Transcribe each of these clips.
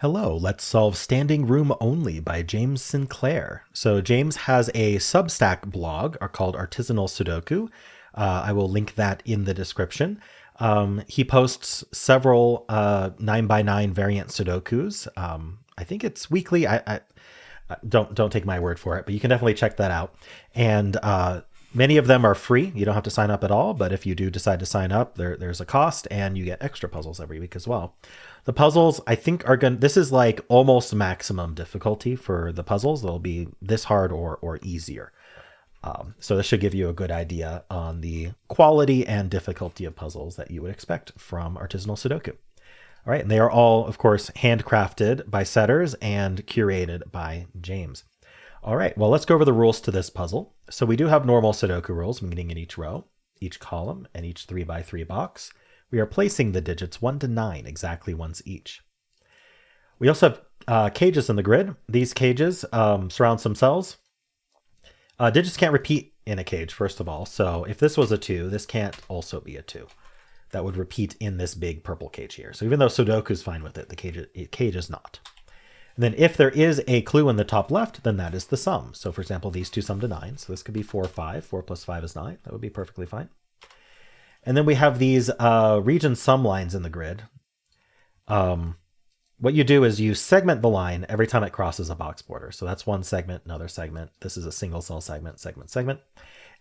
Hello, let's solve Standing Room Only by James Sinclair. So James has a Substack blog called Artisanal Sudoku. I will link that in the description. He posts several 9x9 variant Sudokus. I think it's weekly. I don't take my word for it, but you can definitely check that out. And many of them are free. You don't have to sign up at all, but if you do decide to sign up, there's a cost, and you get extra puzzles every week as well. The puzzles, I think, this is like almost maximum difficulty for the puzzles. They'll be this hard or easier. So this should give you a good idea on the quality and difficulty of puzzles that you would expect from Artisanal Sudoku. All right, and they are all, of course, handcrafted by setters and curated by James. All right, well, let's go over the rules to this puzzle. So we do have normal Sudoku rules, meaning in each row, each column, and each 3x3 box. We are placing the digits 1 to 9 exactly once each. We also have cages in the grid. These cages surround some cells. Digits can't repeat in a cage, first of all. So if this was a 2, this can't also be a 2. That would repeat in this big purple cage here. So even though Sudoku is fine with it, the cage is not. And then if there is a clue in the top left, then that is the sum. So for example, these two sum to 9. So this could be 4, 5. 4 plus 5 is 9. That would be perfectly fine. And then we have these region sum lines in the grid. What you do is you segment the line every time it crosses a box border. So that's one segment, another segment. This is a single cell segment, segment, segment.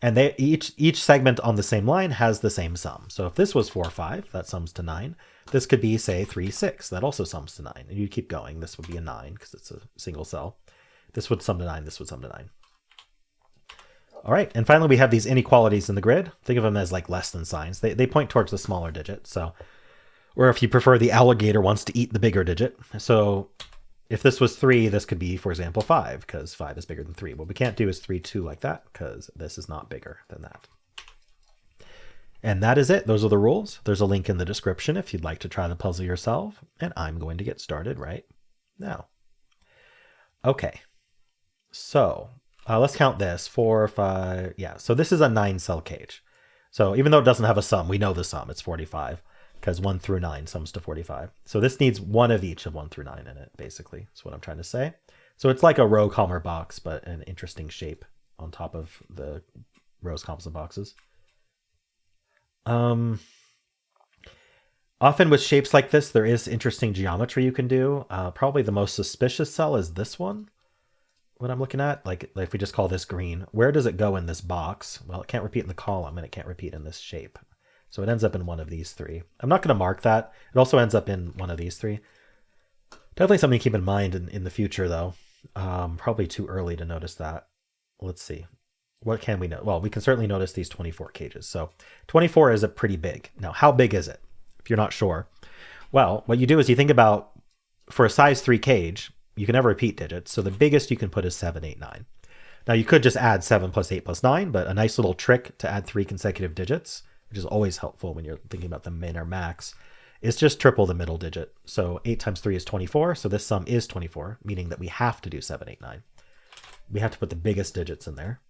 And each segment on the same line has the same sum. So if this was 4, 5, that sums to 9. This could be, say, 3, 6. That also sums to 9. And you keep going. This would be a 9 because it's a single cell. This would sum to 9. This would sum to 9. All right, and finally we have these inequalities in the grid. Think of them as like less than signs. They point towards the smaller digit. So, or if you prefer, the alligator wants to eat the bigger digit. So if this was 3, this could be, for example, 5, because 5 is bigger than 3. What we can't do is 3, 2 like that, because this is not bigger than that. And that is it. Those are the rules. There's a link in the description if you'd like to try the puzzle yourself. And I'm going to get started right now. Okay, so let's count this. 4, 5, yeah. So this is a 9-cell cage. So even though it doesn't have a sum, we know the sum. It's 45 because 1 through 9 sums to 45. So this needs one of each of 1 through 9 in it, basically. That's what I'm trying to say. So it's like a row, column, or box, but an interesting shape on top of the rows, columns, and boxes. Often with shapes like this, there is interesting geometry you can do. Probably the most suspicious cell is this one. What I'm looking at, like if we just call this green, where does it go in this box? Well, it can't repeat in the column and it can't repeat in this shape. So it ends up in one of these 3. I'm not going to mark that. It also ends up in one of these 3. Definitely something to keep in mind in the future though. Probably too early to notice that. Let's see. What can we know? Well, we can certainly notice these 24 cages. So 24 is a pretty big. Now, how big is it? If you're not sure. Well, what you do is you think about, for a size 3 cage, you can never repeat digits, so the biggest you can put is 7, 8, 9. Now you could just add 7 plus 8 plus 9, but a nice little trick to add 3 consecutive digits, which is always helpful when you're thinking about the min or max, is just triple the middle digit. So 8 times 3 is 24, so this sum is 24, meaning that we have to do 7, 8, 9. We have to put the biggest digits in there.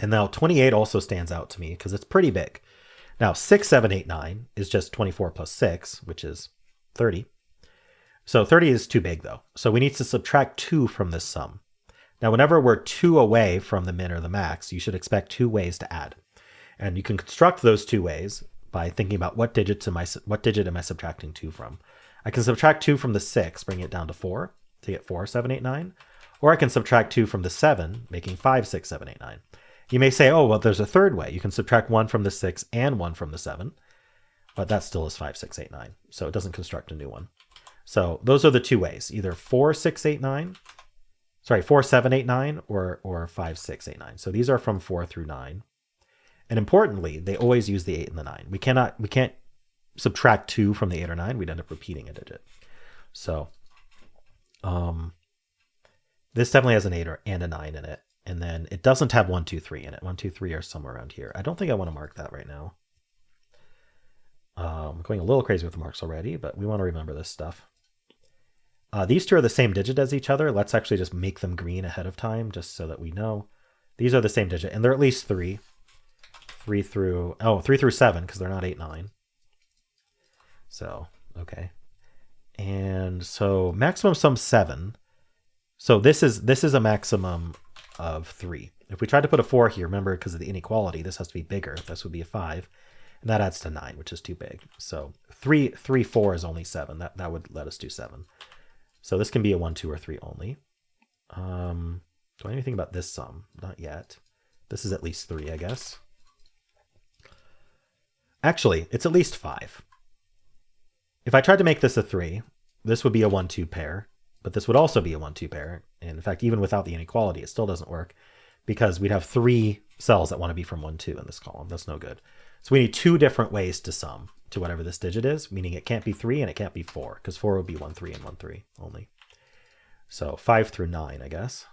And now 28 also stands out to me because it's pretty big. Now 6, 7, 8, 9 is just 24 plus 6, which is 30. So 30 is too big though. So we need to subtract 2 from this sum. Now, whenever we're 2 away from the min or the max, you should expect 2 ways to add. And you can construct those 2 ways by thinking about what digit am I subtracting 2 from. I can subtract 2 from the 6, bring it down to 4 to get 4, 7, 8, 9. Or I can subtract 2 from the 7, making 5, 6, 7, 8, 9. You may say, oh, well, there's a third way. You can subtract 1 from the 6 and 1 from the 7. But that still is 5, 6, 8, 9. So it doesn't construct a new one. So those are the 2 ways, either 4, 6, 8, 9, 4, 7, 8, 9, or 5, 6, 8, 9. So these are from 4 through 9. And importantly, they always use the 8 and the 9. We can't subtract 2 from the 8 or 9. We'd end up repeating a digit. So this definitely has an 8 and a 9 in it. And then it doesn't have 1, 2, 3 in it. 1, 2, 3 are somewhere around here. I don't think I want to mark that right now. I'm going a little crazy with the marks already, but we want to remember this stuff. These 2 are the same digit as each other. Let's actually just make them green ahead of time, just so that we know. These are the same digit, and they're at least 3. 3 through 7, because they're not 8, 9. So, okay. And so maximum sum 7. So this is a maximum of 3. If we tried to put a 4 here, remember, because of the inequality, this has to be bigger. This would be a 5. And that adds to 9, which is too big. So 3, 4 is only 7. That would let us do 7. So this can be a 1, 2, or 3 only. Do I know anything about this sum? Not yet. This is at least 3, I guess. Actually, it's at least 5. If I tried to make this a 3, this would be a 1, 2 pair. But this would also be a 1, 2 pair. And in fact, even without the inequality, it still doesn't work because we'd have 3 cells that want to be from 1, 2 in this column. That's no good. So we need 2 different ways to sum to whatever this digit is, meaning it can't be 3 and it can't be 4 because 4 would be 1, 3 and 1, 3 only. So 5 through 9, I guess.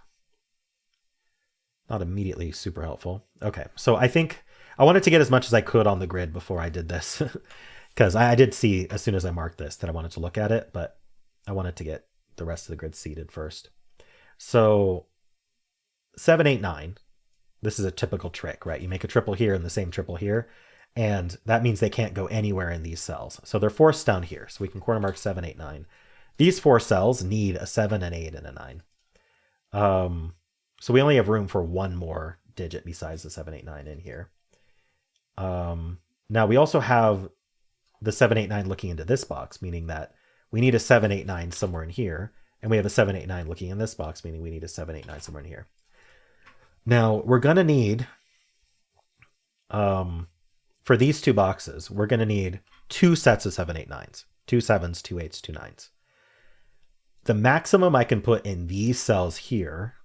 Not immediately super helpful. Okay, so I think I wanted to get as much as I could on the grid before I did this because I did see as soon as I marked this that I wanted to look at it, but I wanted to get the rest of the grid seeded first. So 7, 8, 9. This is a typical trick, right? You make a triple here and the same triple here, and that means they can't go anywhere in these cells. So they're forced down here. So we can corner mark 7, 8, 9. These 4 cells need a 7, an 8, and a 9. So we only have room for one more digit besides the 7, 8, 9 in here. Now we also have the 7, 8, 9 looking into this box, meaning that we need a 7, 8, 9 somewhere in here. And we have a 7, 8, 9 looking in this box, meaning we need a 7, 8, 9 somewhere in here. Now we're going to need, for these 2 boxes, we're going to need 2 sets of 7, 8, 9s. 2 7s, 2 8s, 2 9s. The maximum I can put in these cells here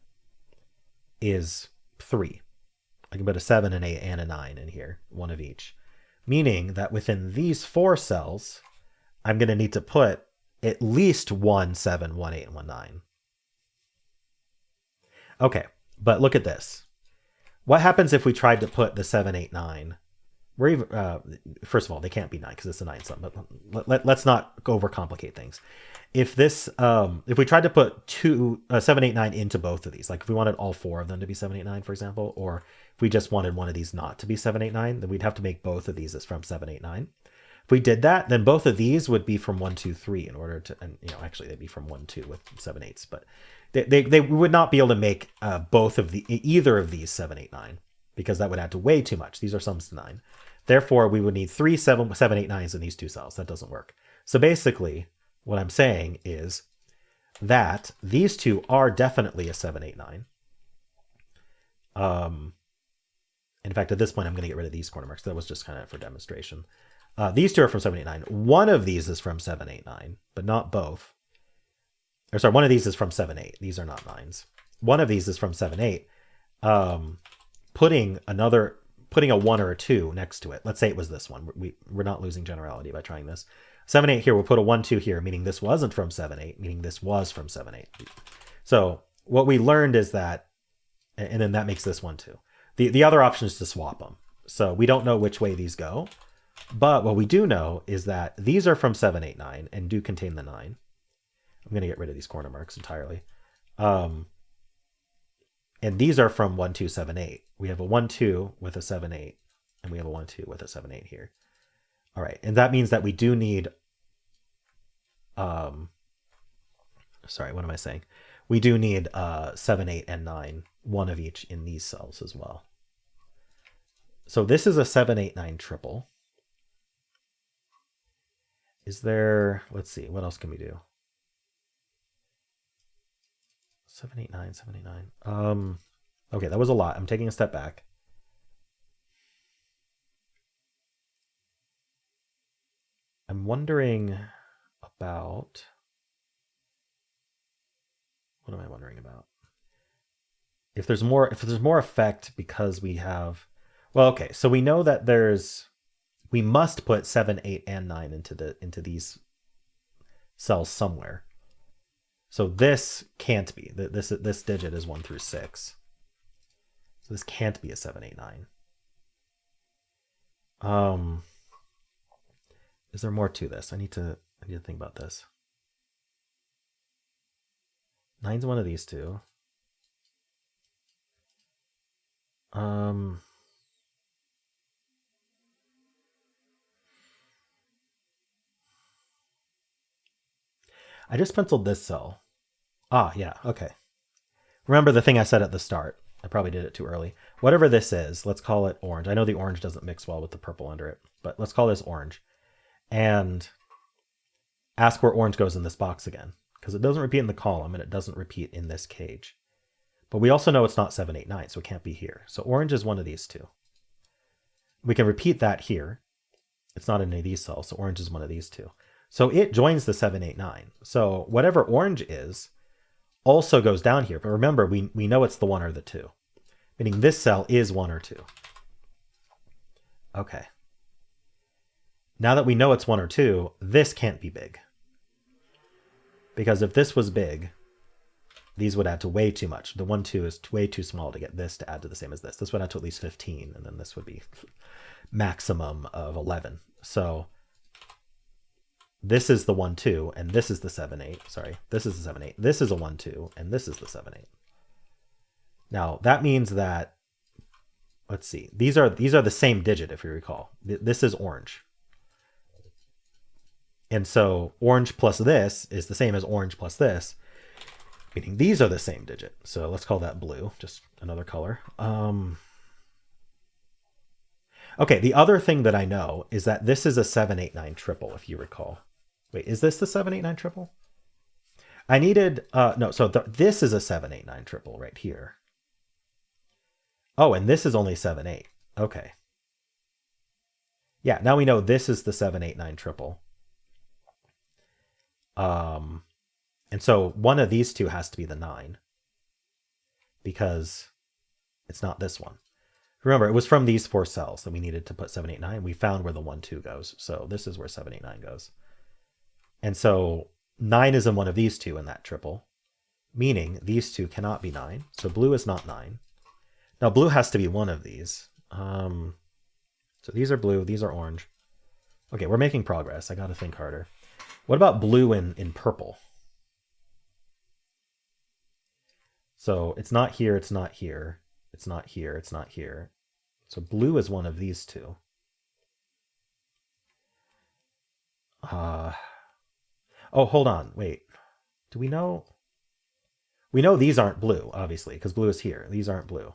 is 3. I can put a 7, an 8, and a 9 in here, one of each. Meaning that within these 4 cells, I'm going to need to put at least 1 7, 1 8, and 1 9. Okay, but look at this. What happens if we tried to put the 7, 8, 9? We're even, first of all, they can't be 9 because it's a 9 sum, but let's not overcomplicate things. If this, if we tried to put 7, 8, 9 into both of these, like if we wanted all 4 of them to be 7, 8, 9, for example, or if we just wanted one of these not to be 7, 8, 9, then we'd have to make both of these as from 7, 8, 9. If we did that, then both of these would be from 1, 2, 3 in order to, and actually they'd be from 1, 2 with 7, 8s, but they would not be able to make both of either of these 7, 8, 9 because that would add to way too much. These are sums to 9. Therefore, we would need 3 7, 8, 9s in these 2 cells. That doesn't work. So basically, what I'm saying is that these 2 are definitely a 7, 8, 9. In fact, at this point, I'm going to get rid of these corner marks. That was just kind of for demonstration. These 2 are from 7, 8, 9. One of these is from 7, 8, 9, but not both. Or sorry, one of these is from 7, 8. These are not 9s. One of these is from 7, 8. Putting a 1 or a 2 next to it. Let's say it was this one. We're not losing generality by trying this. 7, 8 here, we'll put a 1, 2 here, meaning this wasn't from 7, 8, meaning this was from 7, 8. So what we learned is that, and then that makes this 1, 2. The other option is to swap them. So we don't know which way these go, but what we do know is that these are from 7, 8, 9 and do contain the 9. I'm going to get rid of these corner marks entirely. And these are from 1, 2, 7, 8. We have a 1, 2 with a 7, 8, and we have a 1, 2 with a 7, 8 here. All right, and that means that we do need, sorry, what am I saying? We do need 7, 8, and 9, one of each in these cells as well. So this is a 7, 8, 9 triple. Is there, let's see, what else can we do? 7, 8, 9, 7, 8, 9. Okay, that was a lot. I'm taking a step back. I'm wondering about, what am I wondering about? If there's more effect because we have, well, okay, so we know that we must put 7, 8, and 9 into these cells somewhere. So this can't be. This digit is 1 through 6. So this can't be a 7, 8, 9. Is there more to this? I need to think about this. 9's one of these 2. I just penciled this cell. Ah, yeah, okay. Remember the thing I said at the start. I probably did it too early. Whatever this is, let's call it orange. I know the orange doesn't mix well with the purple under it, but let's call this orange. And ask where orange goes in this box again, because it doesn't repeat in the column and it doesn't repeat in this cage. But we also know it's not 7, 8, 9, so it can't be here. So orange is one of these two. We can repeat that here. It's not in any of these cells, so orange is one of these two. So it joins the 7, 8, 9. So whatever orange is also goes down here. But remember, we know it's the 1 or the 2, meaning this cell is 1 or 2. Okay. Now that we know it's 1 or 2, this can't be big. Because if this was big, these would add to way too much. The 1, 2 is way too small to get this to add to the same as this. This would add to at least 15, and then this would be maximum of 11. So this is the 1, 2, and this is the 7, 8. Sorry, this is the 7, 8. This is a 1, 2, and this is the 7, 8. Now, that means that, let's see, these are the same digit, if you recall. This is orange. And so orange plus this is the same as orange plus this, meaning these are the same digit. So let's call that blue, just another color. Okay, the other thing that I know is that this is a 7, 8, 9 triple, if you recall. Wait, is this the 7, 8, 9 triple? I needed, no, so this is a 7, 8, 9 triple right here. Oh, and this is only 7, 8. Okay. Yeah, now we know this is the 7, 8, 9 triple. And so one of these two has to be the 9 because it's not this one. Remember, it was from these 4 cells that we needed to put 7, 8, 9. We found where the 1, 2 goes. So this is where 7, 8, 9 goes. And so 9 is in one of these two in that triple, meaning these two cannot be 9. So blue is not 9. Now blue has to be one of these. So these are blue, these are orange. Okay, we're making progress. I got to think harder. What about blue in purple? So it's not here, it's not here, it's not here, it's not here. So blue is one of these two. Oh, hold on, wait. Do we know? We know these aren't blue, obviously, because blue is here. These aren't blue.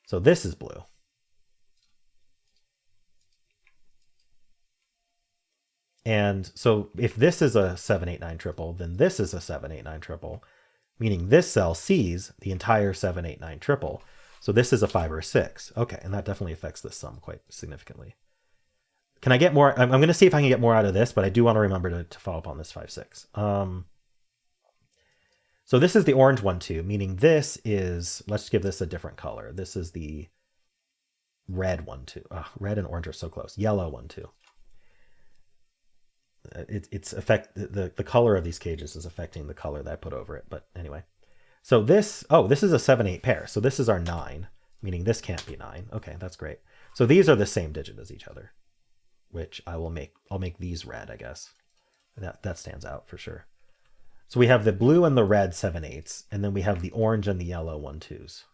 So this is blue. And so if this is a 7, 8, 9 triple, then this is a 7, 8, 9 triple, meaning this cell sees the entire 7, 8, 9 triple. So this is a 5 or a 6. Okay, and that definitely affects this sum quite significantly. Can I get more? I'm going to see if I can get more out of this, but I do want to remember to follow up on this 5, 6. So this is the orange 1, 2, meaning this is, let's give this a different color. This is the red 1, 2. Red and orange are so close. Yellow 1, 2. The color of these cages is affecting the color that I put over it. But anyway, so this is a 7, 8 pair. So this is our 9, meaning this can't be 9. Okay, that's great. So these are the same digit as each other, which I'll make these red, I guess. That stands out for sure. So we have the blue and the red 7, 8s, and then we have the orange and the yellow 1, 2s.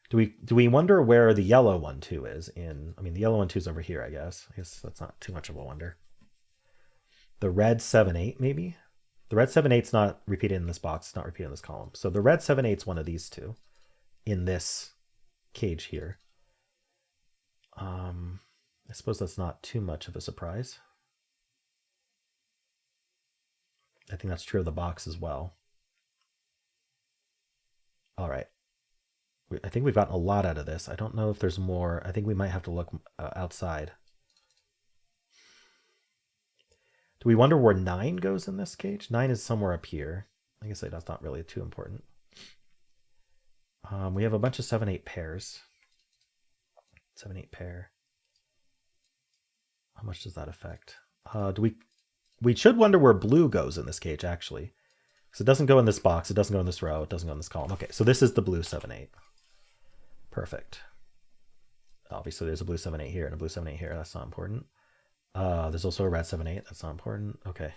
Do we wonder where the yellow 1, 2 is in? I mean, the yellow 1, 2 is over here, I guess. I guess that's not too much of a wonder. The red 7, 8, maybe? The red 7, 8's not repeated in this box. It's not repeated in this column. So the red 7, 8's one of these two in this cage here. I suppose that's not too much of a surprise. I think that's true of the box as well. All right. I think we've gotten a lot out of this. I don't know if there's more. I think we might have to look outside. Do we wonder where 9 goes in this cage? 9 is somewhere up here. I guess that's not really too important. We have a bunch of 7, 8 pairs. 7, 8 pair. How much does that affect? We should wonder where blue goes in this cage, actually. Because it doesn't go in this box. It doesn't go in this row. It doesn't go in this column. Okay, so this is the blue 7, 8. Perfect. Obviously, there's a blue 7, 8 here and a blue 7, 8 here. That's not important. There's also a red 7, 8. That's not important. Okay.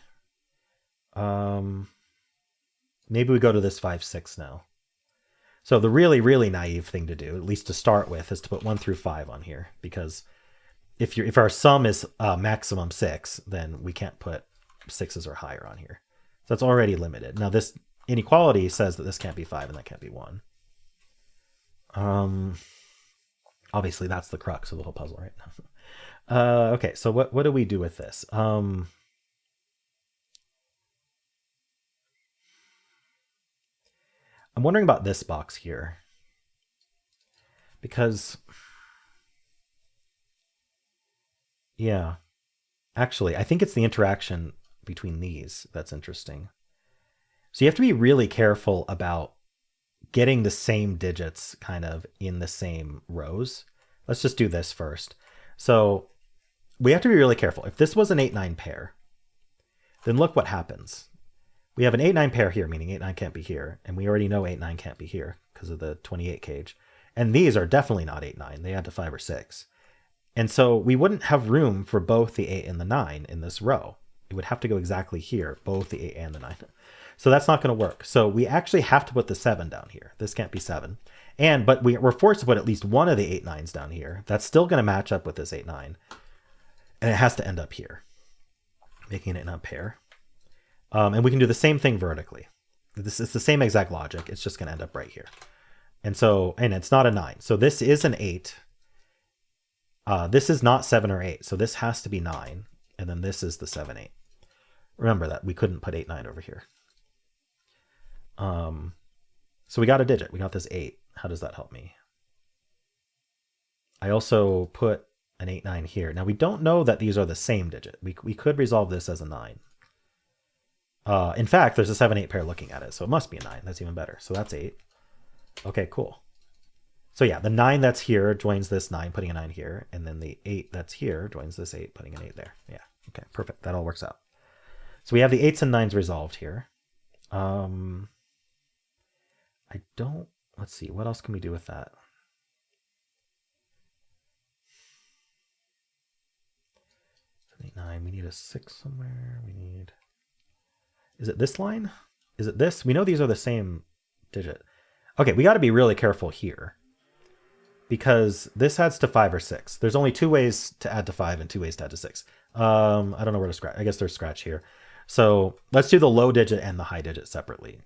Maybe we go to this 5, 6 now. So the really, really naive thing to do, at least to start with, is to put 1 through 5 on here. Because if our sum is maximum 6, then we can't put 6s or higher on here. So that's already limited. Now this inequality says that this can't be 5 and that can't be 1. Obviously that's the crux of the whole puzzle, right? Okay, so what do we do with this? I'm wondering about this box here. Because, yeah, actually, I think it's the interaction between these that's interesting. So you have to be really careful about getting the same digits kind of in the same rows. Let's just do this first. So we have to be really careful. If this was an 8-9 pair, then look what happens. We have an 8-9 pair here, meaning 8-9 can't be here. And we already know 8-9 can't be here because of the 28 cage. And these are definitely not 8-9. They add to 5 or 6. And so we wouldn't have room for both the 8 and the 9 in this row. It would have to go exactly here, both the 8 and the 9. So that's not going to work. So we actually have to put the 7 down here. This can't be 7. But we're forced to put at least one of the 8-9s down here. That's still going to match up with this 8-9. And it has to end up here, making it an 8-9 pair. And we can do the same thing vertically. This is the same exact logic. It's just going to end up right here. And it's not a 9. So this is an 8. This is not 7 or 8. So this has to be 9. And then this is the 7, 8. Remember that we couldn't put 8, 9 over here. So we got a digit. We got this 8. How does that help me? I also put an 8, 9 here. Now we don't know that these are the same digit. We could resolve this as a 9. In fact, there's a 7, 8 pair looking at it. So it must be a 9. That's even better. So that's 8. Okay, cool. So yeah, the 9 that's here joins this 9, putting a 9 here. And then the 8 that's here joins this 8, putting an 8 there. Yeah, okay, perfect. That all works out. So we have the 8s and 9s resolved here. Let's see, what else can we do with that? 8, 9, we need a 6 somewhere. Is it this line? Is it this? We know these are the same digit. Okay, we got to be really careful here because this adds to 5 or 6. There's only 2 ways to add to 5 and 2 ways to add to 6. I don't know where to scratch. I guess there's scratch here. So let's do the low digit and the high digit separately.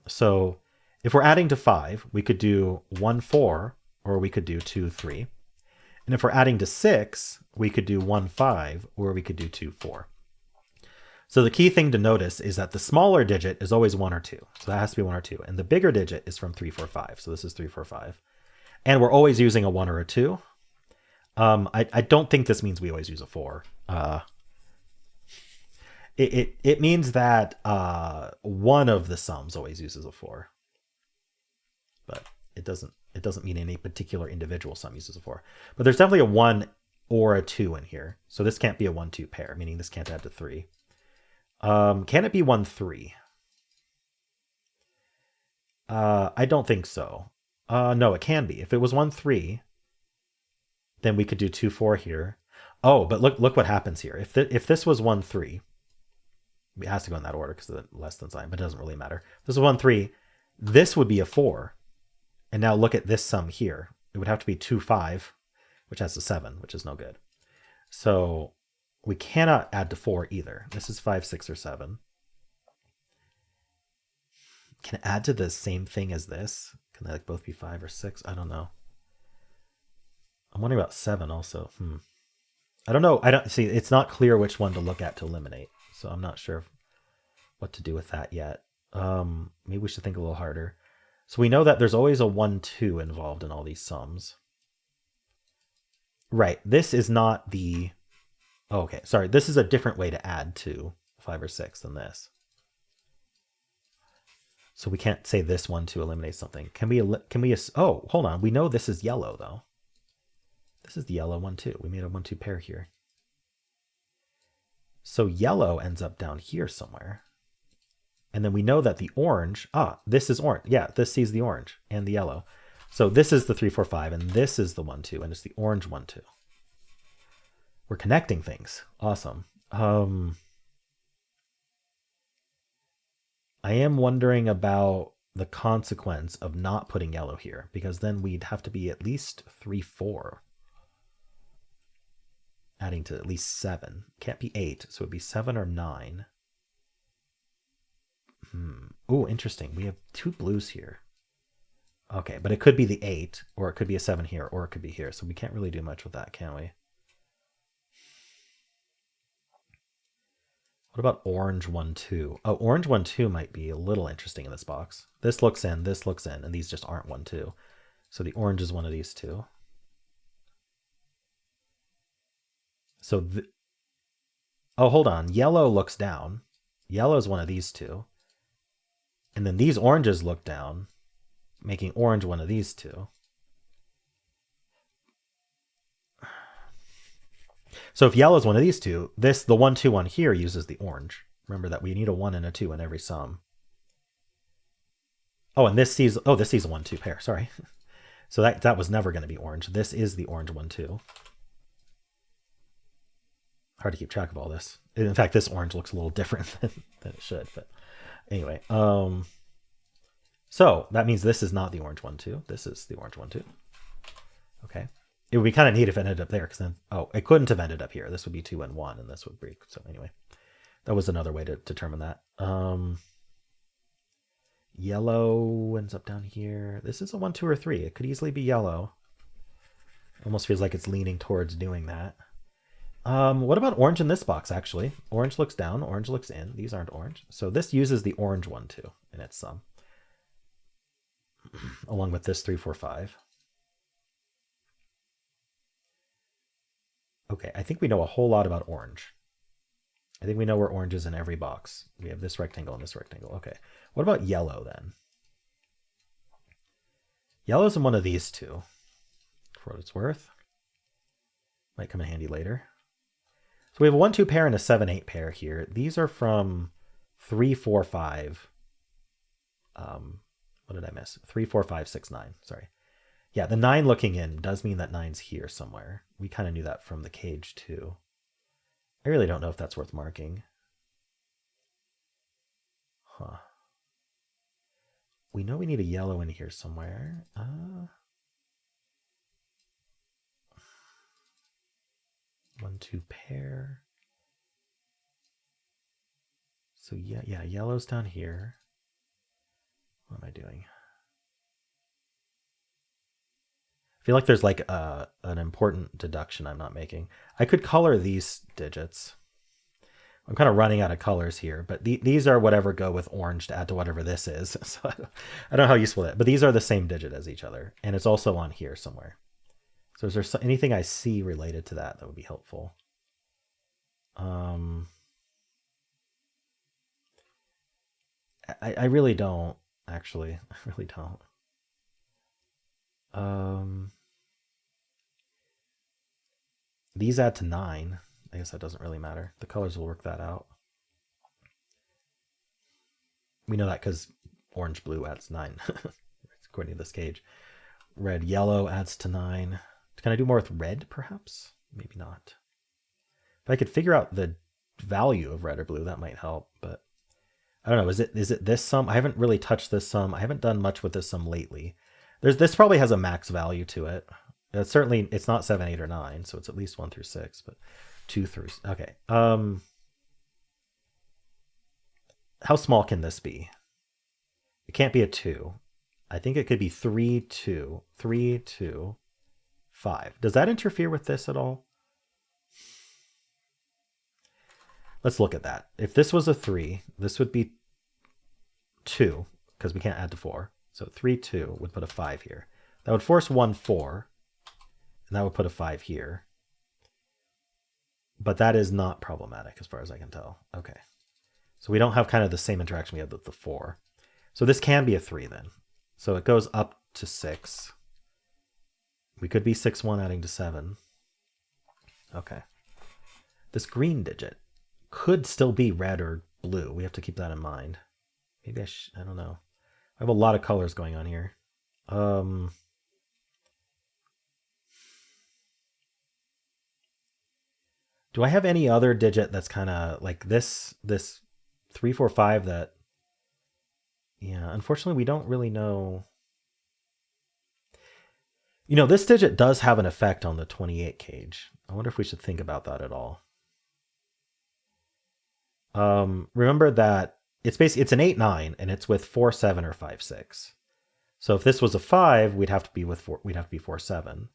So if we're adding to 5, we could do 1, 4, or we could do 2, 3. And if we're adding to 6, we could do 1, 5, or we could do 2, 4. So the key thing to notice is that the smaller digit is always 1 or 2. So that has to be 1 or 2. And the bigger digit is from 3, 4, 5. So this is 3, 4, 5. And we're always using a 1 or a 2. I don't think this means we always use a 4. It means that one of the sums always uses a 4. But it doesn't mean any particular individual sum uses a 4. But there's definitely a 1 or a 2 in here. So this can't be a 1, 2 pair, meaning this can't add to 3. Can it be 1, 3? I don't think so. No, it can be. If it was 1, 3, then we could do 2, 4 here. Oh, but look what happens here. If this was 1, 3, it has to go in that order because of the less than sign, but it doesn't really matter. If this is 1, 3, this would be a 4. And now look at this sum here. It would have to be 2, 5, which has a 7, which is no good. So we cannot add to 4 either. This is 5, 6, or 7. Can it add to the same thing as this? Can they like both be 5 or 6? I don't know. I'm wondering about 7 also. I don't know. I don't see. It's not clear which one to look at to eliminate. So I'm not sure what to do with that yet. Maybe we should think a little harder. So we know that there's always a 1, 2 involved in all these sums. Right. This is not the... Oh, okay. Sorry. This is a different way to add to 5 or 6 than this. So we can't say this one to eliminate something. Can we, oh, hold on. We know this is yellow though. This is the yellow 1, 2. We made a 1, 2 pair here. So yellow ends up down here somewhere. And then we know that the orange, this is orange. Yeah, this sees the orange and the yellow. So this is the 3, 4, 5, and this is the 1, 2, and it's the orange 1, 2. We're connecting things. Awesome. I am wondering about the consequence of not putting yellow here, because then we'd have to be at least 3, 4. adding to at least 7. Can't be 8, so it'd be 7 or 9. Oh, interesting. We have 2 blues here. Okay, but it could be the 8, or it could be a 7 here, or it could be here. So we can't really do much with that, can we? What about orange 1, 2? Oh, orange 1, 2 might be a little interesting in this box. This looks in, and these just aren't 1, 2. So the orange is one of these two. So, oh, hold on. Yellow looks down. Yellow is one of these two. And then these oranges look down, making orange one of these two. So if yellow is one of these two, the 1, 2 on here uses the orange. Remember that we need a 1 and a 2 in every sum. Oh, and this sees a 1, 2 pair. Sorry. So that was never going to be orange. This is the orange 1, 2. Hard to keep track of all this. In fact, this orange looks a little different than it should. But anyway, so that means this is not the orange 1, 2. This is the orange 1, 2. Okay. It would be kind of neat if it ended up there, because then, oh, it couldn't have ended up here. This would be 2 and 1, and this would break. So anyway, that was another way to determine that. Yellow ends up down here. This is a 1, 2, or 3. It could easily be yellow. Almost feels like it's leaning towards doing that. What about orange in this box, actually? Orange looks down, orange looks in. These aren't orange. So this uses the orange 1, 2 in its sum. Along with this 3, 4, 5. Okay, I think we know a whole lot about orange. I think we know where orange is in every box. We have this rectangle and this rectangle. Okay, what about yellow then? Yellow's in one of these two, for what it's worth. Might come in handy later. So we have a 1, 2 pair and a 7, 8 pair here. These are from 3, 4, 5. What did I miss? 3, 4, 5, 6, 9. Sorry. Yeah, the 9 looking in does mean that 9's here somewhere. We kind of knew that from the cage too. I really don't know if that's worth marking. Huh. We know we need a yellow in here somewhere. 1, 2 pair. So yeah, yellow's down here. What am I doing? I feel like there's like an important deduction I'm not making. I could color these digits. I'm kind of running out of colors here, but these are whatever go with orange to add to whatever this is. So I don't know how useful that is, but these are the same digit as each other, and it's also on here somewhere. So is there anything I see related to that would be helpful? I really don't, actually. I really don't. These add to 9. I guess that doesn't really matter. The colors will work that out. We know that because orange, blue adds 9, according to this cage. Red, yellow adds to 9. Can I do more with red, perhaps? Maybe not. If I could figure out the value of red or blue, that might help, but I don't know. Is it this sum? I haven't really touched this sum. I haven't done much with this sum lately. This probably has a max value to it. Certainly, it's not 7, 8, or 9, so it's at least 1 through 6, but 2 through... Okay. How small can this be? It can't be a 2. I think it could be 3, 2. 3, 2, 5. Does that interfere with this at all? Let's look at that. If this was a 3, this would be 2, because we can't add to 4. So 3, 2 would put a 5 here. That would force 1, 4, and that would put a 5 here. But that is not problematic as far as I can tell. Okay. So we don't have kind of the same interaction we had with the 4. So this can be a 3 then. So it goes up to 6. We could be 6, 1 adding to 7. Okay. This green digit could still be red or blue. We have to keep that in mind. Maybe I don't know. I have a lot of colors going on here. Do I have any other digit that's kind of like this 3, 4, 5 that... Yeah, unfortunately, we don't really know. You know, this digit does have an effect on the 28 cage. I wonder if we should think about that at all. Remember that it's basically it's an 8-9 and it's with 4-7 or 5-6. So if this was a 5, we'd have to be 4-7.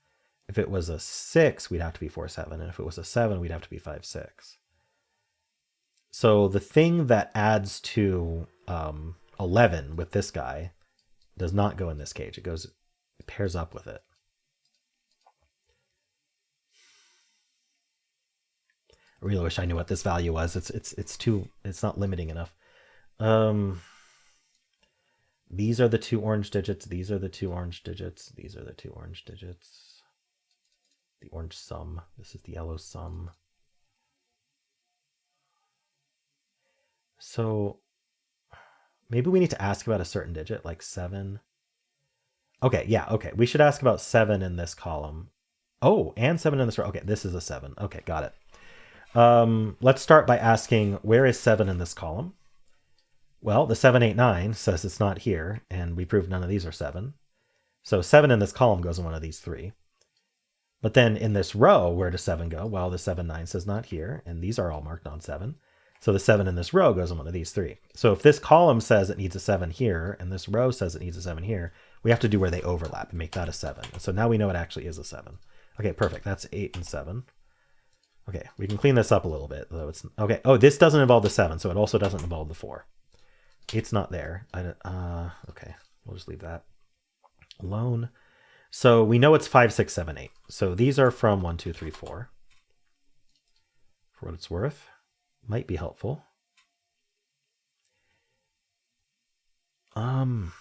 If it was a 6, we'd have to be 4-7, and if it was a 7, we'd have to be 5-6. So the thing that adds to 11 with this guy does not go in this cage. It pairs up with it. I really wish I knew what this value was. It's not limiting enough. These are the two orange digits. These are the two orange digits. These are the two orange digits. The orange sum. This is the yellow sum. So maybe we need to ask about a certain digit, like 7. Okay, yeah, okay. We should ask about 7 in this column. Oh, and 7 in this row. Okay, this is a 7. Okay, got it. Let's start by asking, where is 7 in this column? Well, the 7, 8, 9 says it's not here, and we proved none of these are 7. So 7 in this column goes in one of these 3. But then in this row, where does 7 go? Well, the 7, 9 says not here, and these are all marked on 7. So the 7 in this row goes in one of these 3. So if this column says it needs a 7 here, and this row says it needs a 7 here, we have to do where they overlap and make that a 7. And so now we know it actually is a 7. Okay, perfect. That's 8 and 7. Okay, we can clean this up a little bit, though. It's okay. Oh, this doesn't involve the 7, so it also doesn't involve the 4. It's not there. Okay, we'll just leave that alone. So we know it's 5, 6, 7, 8. So these are from 1, 2, 3, 4. For what it's worth, might be helpful. I'm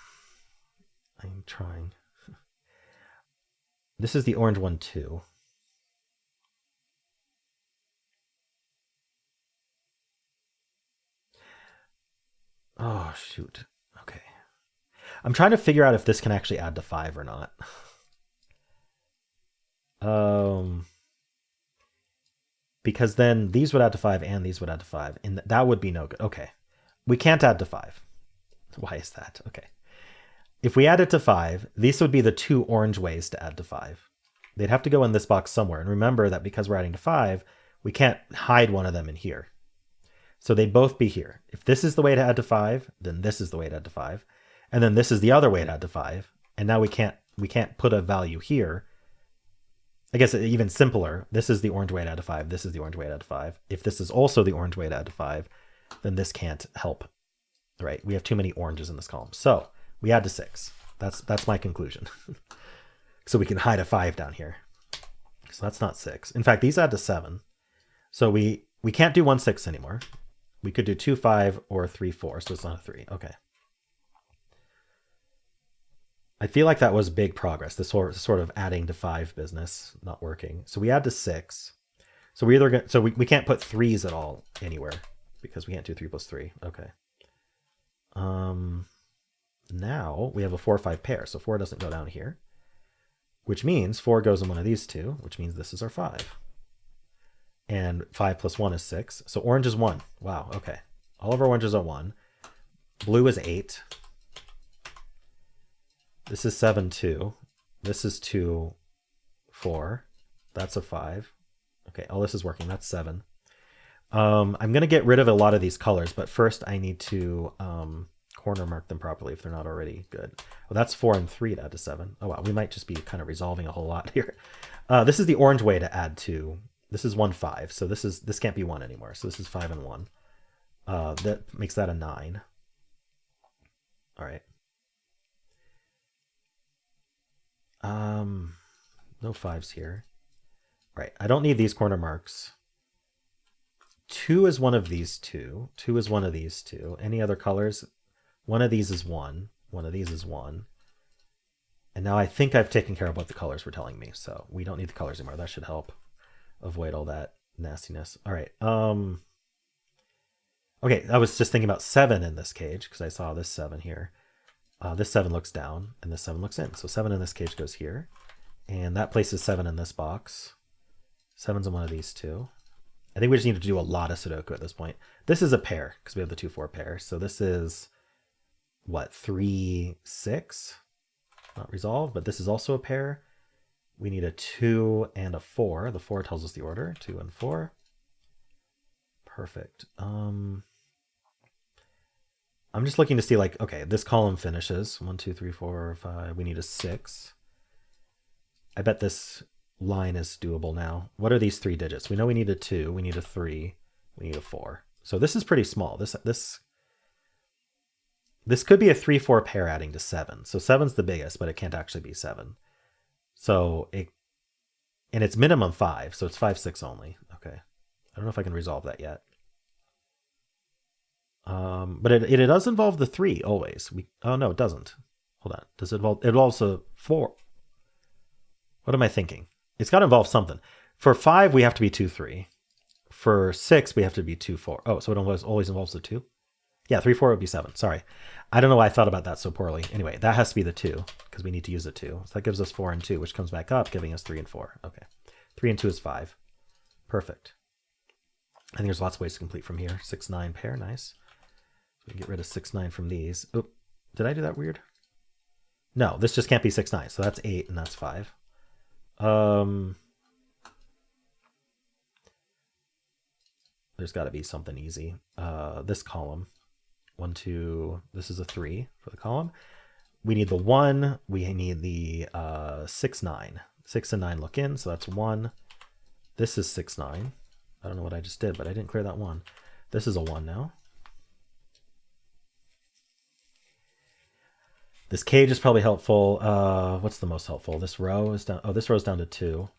trying. This is the orange one too. Oh, shoot. Okay. I'm trying to figure out if this can actually add to 5 or not. Because then these would add to 5 and these would add to 5. And that would be no good. Okay. We can't add to 5. Why is that? Okay. If we add it to 5, these would be the two orange ways to add to 5. They'd have to go in this box somewhere. And remember that because we're adding to 5, we can't hide one of them in here. So they'd both be here. If this is the way to add to 5, then this is the way to add to 5. And then this is the other way to add to 5. And now we can't put a value here. I guess even simpler, this is the orange way to add to 5. This is the orange way to add to 5. If this is also the orange way to add to 5, then this can't help. Right? We have too many oranges in this column. So we add to 6. That's my conclusion. So we can hide a 5 down here. So that's not 6. In fact, these add to 7. So we can't do 1, 6 anymore. We could do 2, 5 or 3, 4. So it's not a 3. Okay. I feel like that was big progress. This sort of adding to 5 business not working. So we add to 6. So we either we can't put 3s at all anywhere because we can't do 3 plus 3. Okay. Now we have a 4, 5 pair. So 4 doesn't go down here, which means 4 goes in one of these two, which means this is our 5. And 5 plus 1 is 6. So orange is 1. Wow. Okay. All of our oranges are 1. Blue is 8. This is 7, 2. This is 2, 4. That's a 5. Okay, all this is working. That's 7. I'm going to get rid of a lot of these colors, but first I need to corner mark them properly if they're not already good. Well, that's 4 and 3 to add to 7. Oh, wow. We might just be kind of resolving a whole lot here. This is the orange way to add to. This is 1, 5. So this can't be 1 anymore. So this is 5 and 1. That makes that a 9. All right. No 5s here. Right. I don't need these corner marks. 2 is one of these two. 2 is one of these two. Any other colors? One of these is 1. One of these is 1. And now I think I've taken care of what the colors were telling me. So we don't need the colors anymore. That should help avoid all that nastiness. All right. Okay. I was just thinking about 7 in this cage because I saw this 7 here. This 7 looks down and this 7 looks in. So 7 in this cage goes here. And that places 7 in this box. 7's in one of these two. I think we just need to do a lot of Sudoku at this point. This is a pair because we have the 2, 4 pair. So this is what, 3, 6? Not resolved, but this is also a pair. We need a 2 and a 4. The 4 tells us the order. 2 and 4. Perfect. I'm just looking to see, like, okay, this column finishes. 1, 2, 3, 4, 5. We need a 6. I bet this line is doable now. What are these 3 digits? We know we need a 2. We need a 3. We need a 4. So this is pretty small. This could be a 3-4 pair adding to 7. So 7's the biggest, but it can't actually be 7. So and it's minimum 5, so it's 5, 6 only. Okay. I don't know if I can resolve that yet. But it does involve the 3 always. Oh no, it doesn't. Hold on. Does it involve? It involves a 4. What am I thinking? It's got to involve something. For 5, we have to be 2, 3. For 6, we have to be 2, 4. Oh, so it always involves the 2? Yeah, 3, 4 would be 7. Sorry. I don't know why I thought about that so poorly. Anyway, that has to be the 2 because we need to use a 2. So that gives us 4 and 2, which comes back up, giving us 3 and 4. Okay. 3 and 2 is 5. Perfect. I think there's lots of ways to complete from here. 6, 9 pair. Nice. So we can get rid of 6, 9 from these. Oh, did I do that weird? No, this just can't be 6, 9. So that's 8 and that's 5. There's got to be something easy. This column. 1, 2, this is a 3 for the column. We need the 1. We need the 6, 9. 6 and 9 look in, so that's 1. This is 6, 9. I don't know what I just did, but I didn't clear that 1. This is a 1 now. This cage is probably helpful. What's the most helpful? This row is down. Oh, this row is down to 2.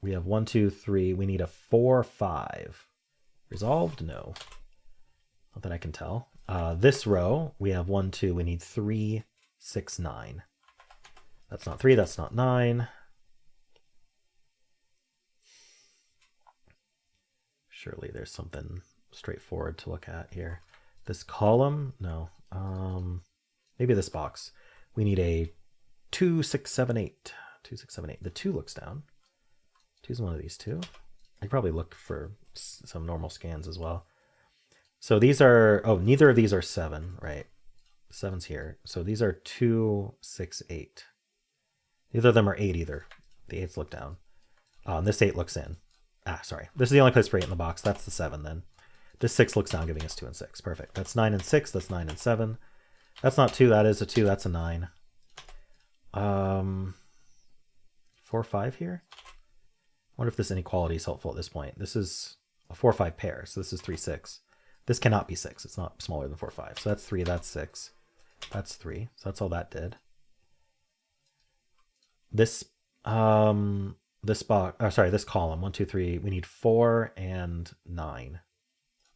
We have 1, 2, 3. We need a 4, 5. Resolved? No. Not that I can tell. This row, we have 1, 2. We need 3, 6, 9. That's not 3. That's not 9. Surely there's something straightforward to look at here. This column? No. Maybe this box. We need a 2, 6, 7, 8. 2, 6, 7, 8. The 2 looks down. 2 is one of these 2. I could probably look for some normal scans as well. So these are, oh, neither of these are 7, right? 7's here. So these are 2, 6, 8. Neither of them are 8 either. The 8s look down. And this 8 looks in. Sorry. This is the only place for 8 in the box. That's the 7 then. This 6 looks down, giving us 2 and 6. Perfect. That's 9 and 6. That's 9 and 7. That's not 2. That is a 2. That's a 9. 4, 5 here. I wonder if this inequality is helpful at this point. This is a 4, 5 pair. So this is 3, 6. This cannot be 6. It's not smaller than 4, 5. So that's 3. That's 6. That's 3. So that's all that did. This this box, sorry, this column, 1, 2, 3. We need 4 and 9.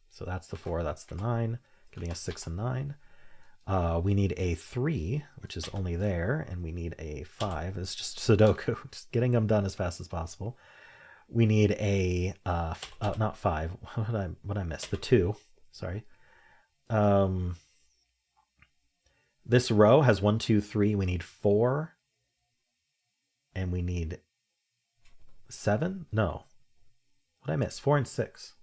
So that's the 4. That's the 9, giving us 6 and 9. We need a 3, which is only there, and we need a 5. It's just Sudoku, just getting them done as fast as possible. We need a not 5. What did I miss? The 2. Sorry. This row has 1, 2, 3. We need 4, and we need 7. No. What did I miss? 4 and 6.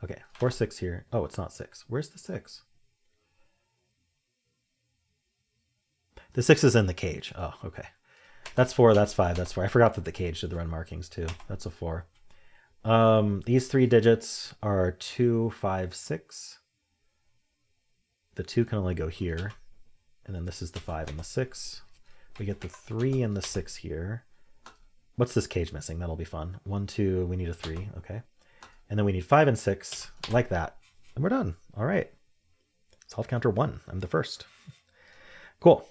Okay, 4, 6 here. Oh, it's not 6. Where's the 6? The 6 is in the cage. Oh, okay. That's 4, that's 5, that's 4. I forgot that the cage did the run markings too. That's a 4. These 3 digits are 2, 5, 6. The 2 can only go here. And then this is the 5 and the 6. We get the 3 and the 6 here. What's this cage missing? That'll be fun. 1, 2, we need a 3. Okay. And then we need 5 and 6, like that. And we're done. All right. Solve counter 1. I'm the first. Cool.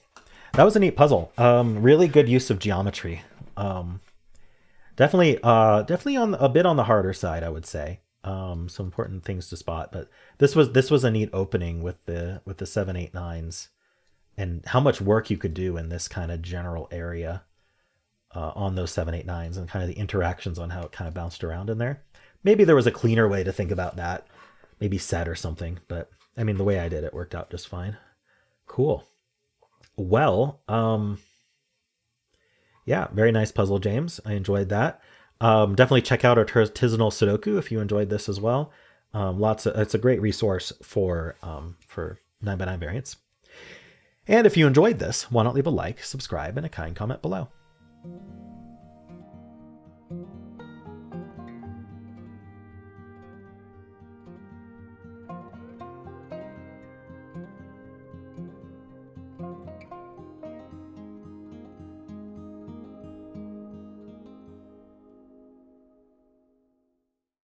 That was a neat puzzle. Really good use of geometry. Definitely on a bit on the harder side, I would say. Some important things to spot, but this was a neat opening with the 7, 8, 9s, and how much work you could do in this kind of general area on those 7, 8, 9s, and kind of the interactions on how it kind of bounced around in there. Maybe there was a cleaner way to think about that, maybe set or something, but I mean the way I did it worked out just fine. Cool. Well, yeah, very nice puzzle, James. I enjoyed that. Definitely check out Artisanal Sudoku if you enjoyed this as well. It's a great resource for 9x9 variants. And if you enjoyed this, why not leave a like, subscribe, and a kind comment below.